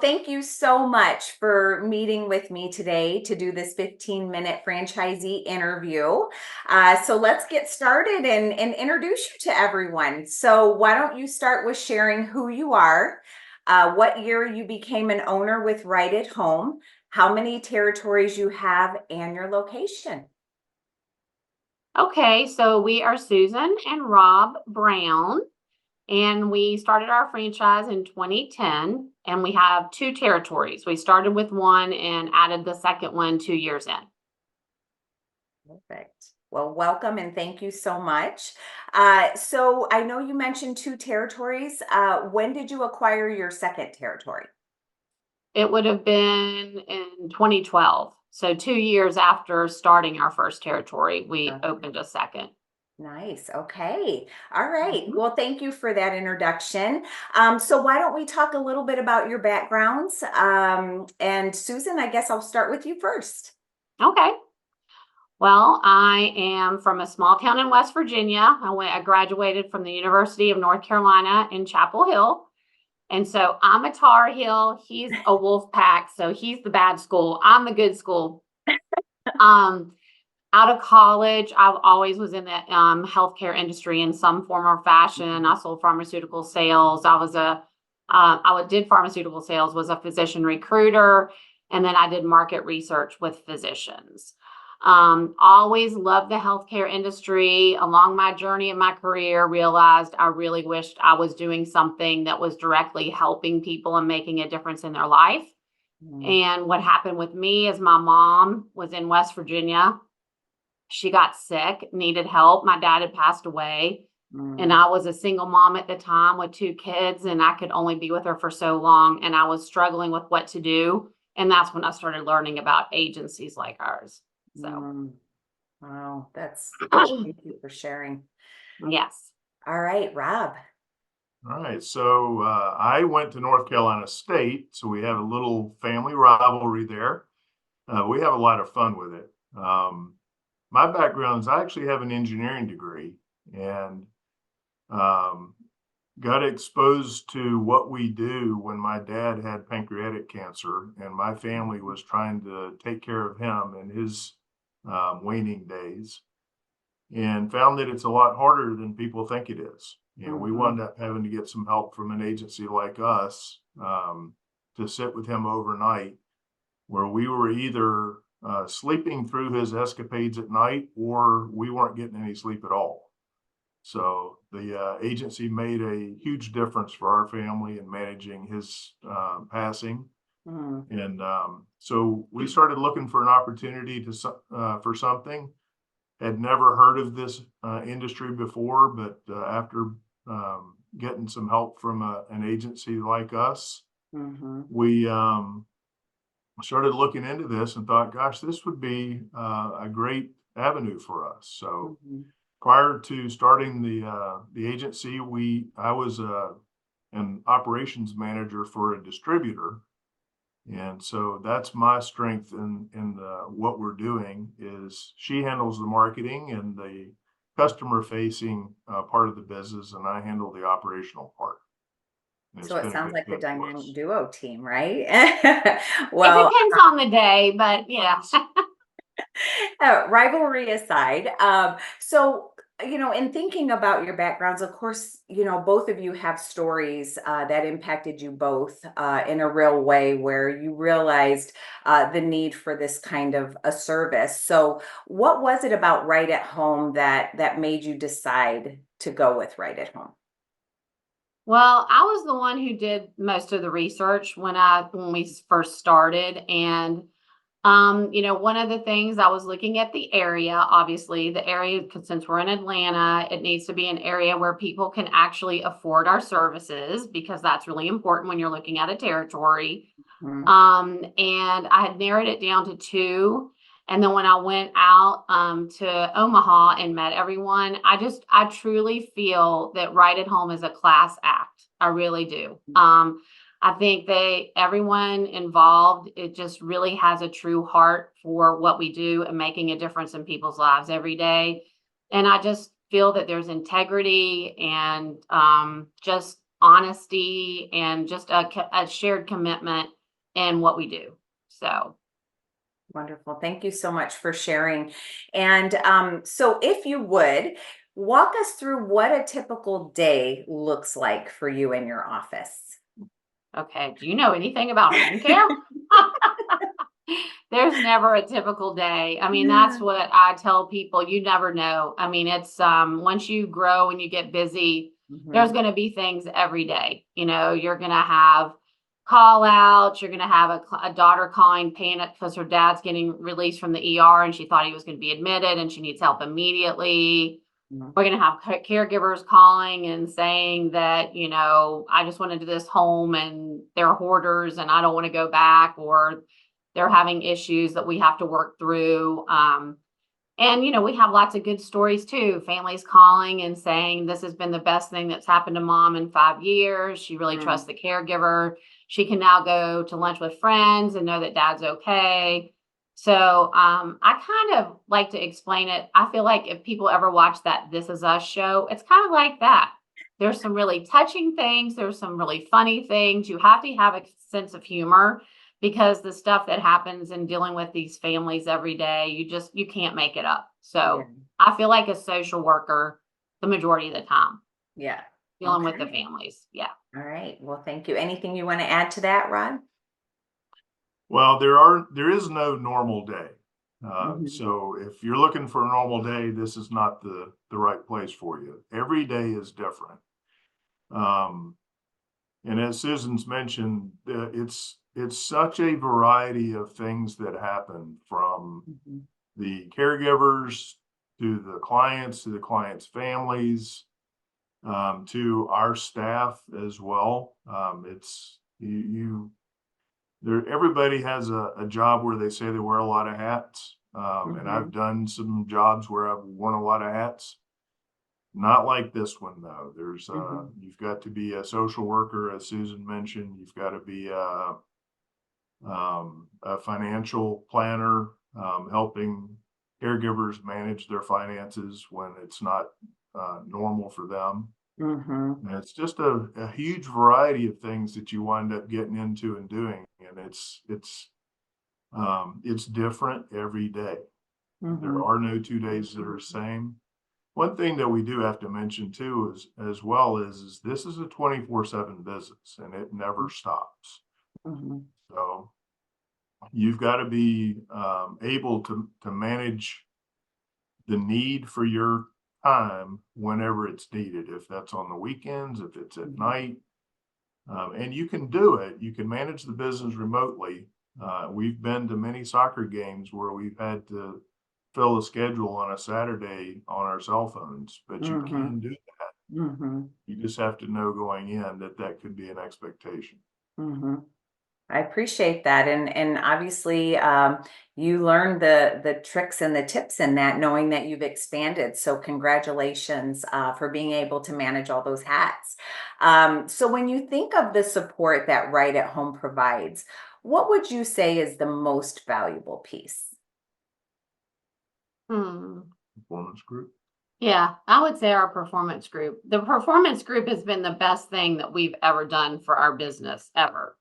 Thank you so much for meeting with me today to do this 15-minute franchisee interview. So let's get started and introduce you to everyone. So why don't you start with sharing who you are, what year you became an owner with Right at Home, how many territories you have, and your location. Okay, so we are Susan and Rob Brown, and we started our franchise in 2010, and we have two territories. We started with one and added the second one 2 years in. Perfect. Well, welcome and thank you so much. So I know you mentioned two territories. When did you acquire your second territory? It would have been in 2012. So 2 years after starting our first territory, we opened a second. Nice. Okay. All right. Mhm. Well, thank you for that introduction. So why don't we talk a little bit about your backgrounds? And Susan, I guess I'll start with you first. Okay. Well, I am from a small town in West Virginia. I graduated from the University of North Carolina in Chapel Hill. And so I'm a Tar Heel. He's a Wolf Pack. So he's the bad school. I'm the good school. Um, Out of college, I've always was in the healthcare industry in some form or fashion. I sold pharmaceutical sales. Did pharmaceutical sales, was a physician recruiter, and then I did market research with physicians. Always loved the healthcare industry. Along my journey in my career, realized I really wished I was doing something that was directly helping people and making a difference in their life. Mm, And what happened with me is my mom was in West Virginia. She got sick, needed help. My dad had passed away, and mm, I was a single mom at the time with two kids, and I could only be with her for so long. And I was struggling with what to do. And that's when I started learning about agencies like ours. So, mm. Wow, thank you for sharing. yes. All right, Rob. All right, so I went to North Carolina State, so we have a little family rivalry there. We have a lot of fun with it. My background is I actually have an engineering degree and um, got exposed to what we do when my dad had pancreatic cancer, and my family was trying to take care of him in his waning days, and found that it's a lot harder than people think it is. We Mhm. wound up having to get some help from an agency like us to sit with him overnight, where we were either sleeping through his escapades at night or we weren't getting any sleep at all. So the agency made a huge difference for our family in managing his passing. Mm, And so we started looking for an opportunity for something. Had never heard of this industry before, but after getting some help from an agency like us, mhm, we started looking into this and thought, gosh, this would be a great avenue for us. So mhm. prior to starting the agency, I was an operations manager for a distributor, and so that's my strength in what we're doing. Is she handles the marketing and the customer facing part of the business, and I handle the operational part. And it's So it been a sounds good like the fit for dynamic us. duo team, right? It Well, depends on the day, but yeah. rivalry aside, in thinking about your backgrounds, of course, both of you have stories that impacted you both in a real way where you realized the need for this kind of a service. So, what was it about Right at Home that made you decide to go with Right at Home? Well, I was the one who did most of the research when we first started. And one of the things I was looking at the area, obviously, the area, 'cause since we're in Atlanta, it needs to be an area where people can actually afford our services because that's really important when you're looking at a territory. Mhm. And I had narrowed it down to two. And then when I went out to Omaha and met everyone, I truly feel that Right at Home is a class act. I really do. I think everyone involved, it just really has a true heart for what we do and making a difference in people's lives every day. And I just feel that there's integrity and just honesty and just a shared commitment in what we do. So. Wonderful. Thank you so much for sharing. And so if you would, walk us through what a typical day looks like for you in your office. Okay. Do you know anything about home care? There's never a typical day. I mean, that's what I tell people. You never know. I mean, it's once you grow and you get busy, there's going to be things every day. You know, you're going to have call outs. You're going to have a daughter calling panic because her dad's getting released from the ER and she thought he was going to be admitted and she needs help immediately. We're going to have caregivers calling and saying that, you know, I just went into this home and they're hoarders and I don't want to go back, or they're having issues that we have to work through. And, you know, we have lots of good stories too. Families calling and saying, this has been the best thing that's happened to mom in 5 years. She really trusts the caregiver. She can now go to lunch with friends and know that dad's okay. So I kind of like to explain it. I feel like if people ever watch that This Is Us show, it's kind of like that. There's some really touching things. There's some really funny things. You have to have a sense of humor, because the stuff that happens in dealing with these families every day, you can't make it up. So I feel like a social worker the majority of the time. Yeah. Dealing with the families. Yeah. All right. Well, thank you. Anything you want to add to that, Rod? Well, there is no normal day. So if you're looking for a normal day, this is not the right place for you. Every day is different. And as Susan's mentioned, it's such a variety of things that happen, from the caregivers to the clients' families, to our staff as well. Everybody has a job where they say they wear a lot of hats. And I've done some jobs where I've worn a lot of hats. Not like this one, though. There's you've got to be a social worker, as Susan mentioned. You've got to be a financial planner, helping caregivers manage their finances when it's not normal for them. And it's just a huge variety of things that you wind up getting into and doing, and it's different every day. There are no 2 days that are the same. One thing that we do have to mention too is this is a 24/7 business and it never stops. So you've got to be able to manage the need for your time whenever it's needed, if that's on the weekends, if it's at night. And you can do it. You can manage the business remotely. We've been to many soccer games where we've had to fill a schedule on a Saturday on our cell phones, but you can do that. You just have to know going in that could be an expectation. I appreciate that. And obviously you learned the tricks and the tips in that, knowing that you've expanded. So congratulations for being able to manage all those hats. So when you think of the support that Right at Home provides, what would you say is the most valuable piece? Performance group. Yeah, I would say our performance group. The performance group has been the best thing that we've ever done for our business ever.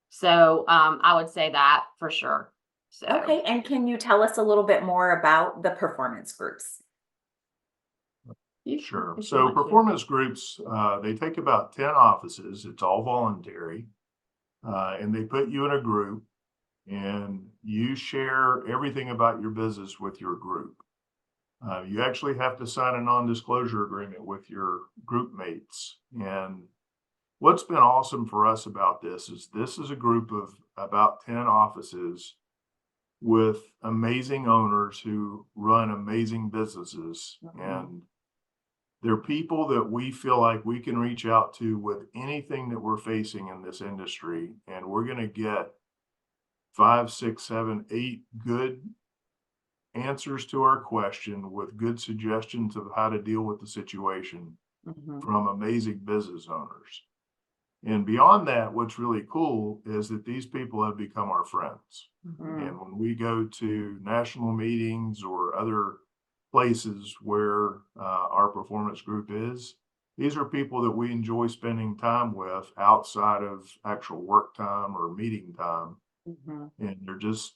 So I would say that for sure. So. Okay, and can you tell us a little bit more about the performance groups? Sure. So performance groups, they take about 10 offices. It's all voluntary. And they put you in a group and you share everything about your business with your group. You actually have to sign a non-disclosure agreement with your group mates. And what's been awesome for us about this is a group of about 10 offices with amazing owners who run amazing businesses. And they're people that we feel like we can reach out to with anything that we're facing in this industry. And we're going to get 5, 6, 7, 8 good answers to our question with good suggestions of how to deal with the situation from amazing business owners. And beyond that, what's really cool is that these people have become our friends. And when we go to national meetings or other places where our performance group is, these are people that we enjoy spending time with outside of actual work time or meeting time. And they're just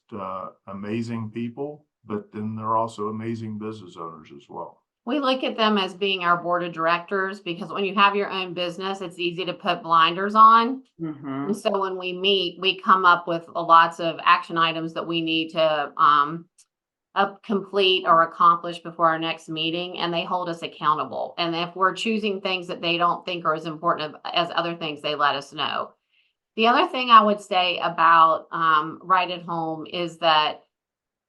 amazing people, but then they're also amazing business owners as well. We look at them as being our board of directors because when you have your own business, it's easy to put blinders on. And so when we meet, we come up with lots of action items that we need to complete or accomplish before our next meeting, and they hold us accountable. And if we're choosing things that they don't think are as important as other things, they let us know. The other thing I would say about Right at Home is that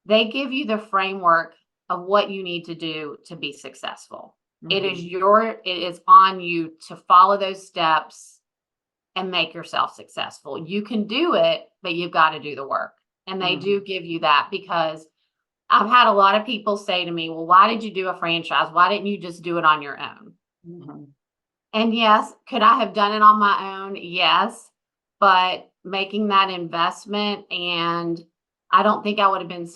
they give you the framework of what you need to do to be successful. It is on you to follow those steps and make yourself successful. You can do it, but you've got to do the work. And they do give you that, because I've had a lot of people say to me, well, why did you do a franchise? Why didn't you just do it on your own? And yes, could I have done it on my own? Yes. But making that investment, and I don't think I would have been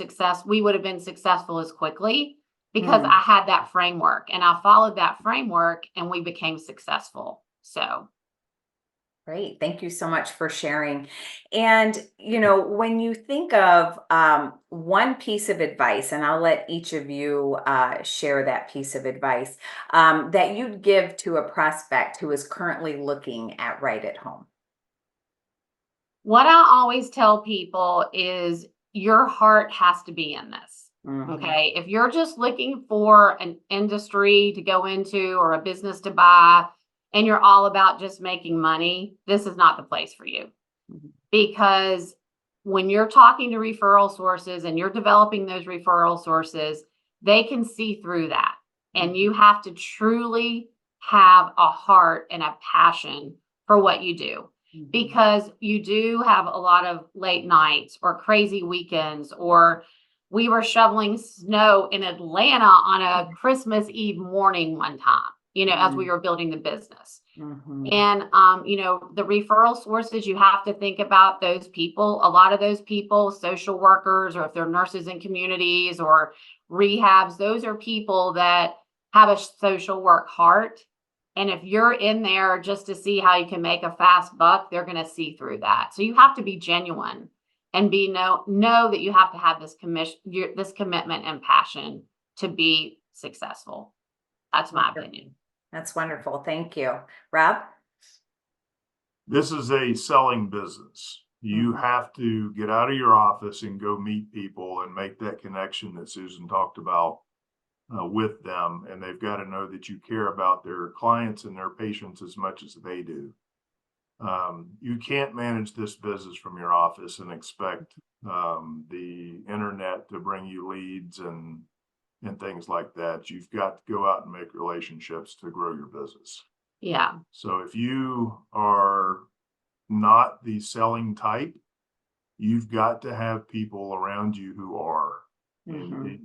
we would have been successful as quickly, because I had that framework and I followed that framework and we became successful. So. Great. Thank you so much for sharing. And, when you think of one piece of advice, and I'll let each of you share that piece of advice that you'd give to a prospect who is currently looking at Right at Home. What I always tell people is your heart has to be in this. Okay. If you're just looking for an industry to go into or a business to buy, and you're all about just making money, this is not the place for you. Because when you're talking to referral sources and you're developing those referral sources, they can see through that. And you have to truly have a heart and a passion for what you do. Because you do have a lot of late nights or crazy weekends, or we were shoveling snow in Atlanta on a Christmas Eve morning one time, as we were building the business. And, the referral sources, you have to think about those people. A lot of those people, social workers, or if they're nurses in communities or rehabs, those are people that have a social work heart. And if you're in there just to see how you can make a fast buck, they're going to see through that. So you have to be genuine and know that you have to have this commitment and passion to be successful. That's my opinion. That's wonderful. Thank you. Rob? This is a selling business. You have to get out of your office and go meet people and make that connection that Susan talked about with them. And they've got to know that you care about their clients and their patients as much as they do. You can't manage this business from your office and expect the internet to bring you leads and things like that. You've got to go out and make relationships to grow your business. Yeah. So if you are not the selling type, you've got to have people around you who are. And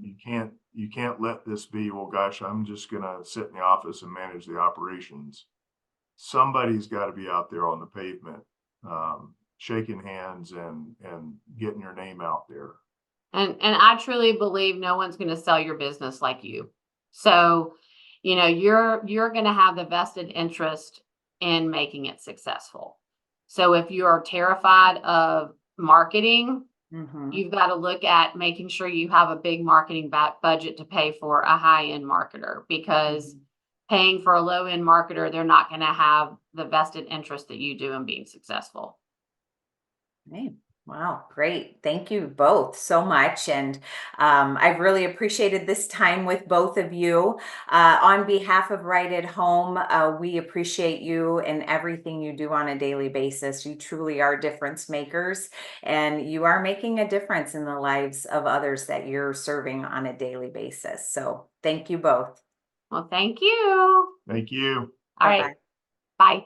you can't let this be, well, gosh, I'm just going to sit in the office and manage the operations. Somebody's got to be out there on the pavement, shaking hands and getting your name out there. And I truly believe no one's going to sell your business like you. So, you're going to have the vested interest in making it successful. So if you are terrified of marketing, you've got to look at making sure you have a big marketing budget to pay for a high-end marketer, because paying for a low-end marketer, they're not going to have the vested interest that you do in being successful. Okay. Wow, great. Thank you both so much. And I've really appreciated this time with both of you. On behalf of Right at Home, we appreciate you and everything you do on a daily basis. You truly are difference makers, and you are making a difference in the lives of others that you're serving on a daily basis. So thank you both. Well, thank you. Thank you. All right. Bye.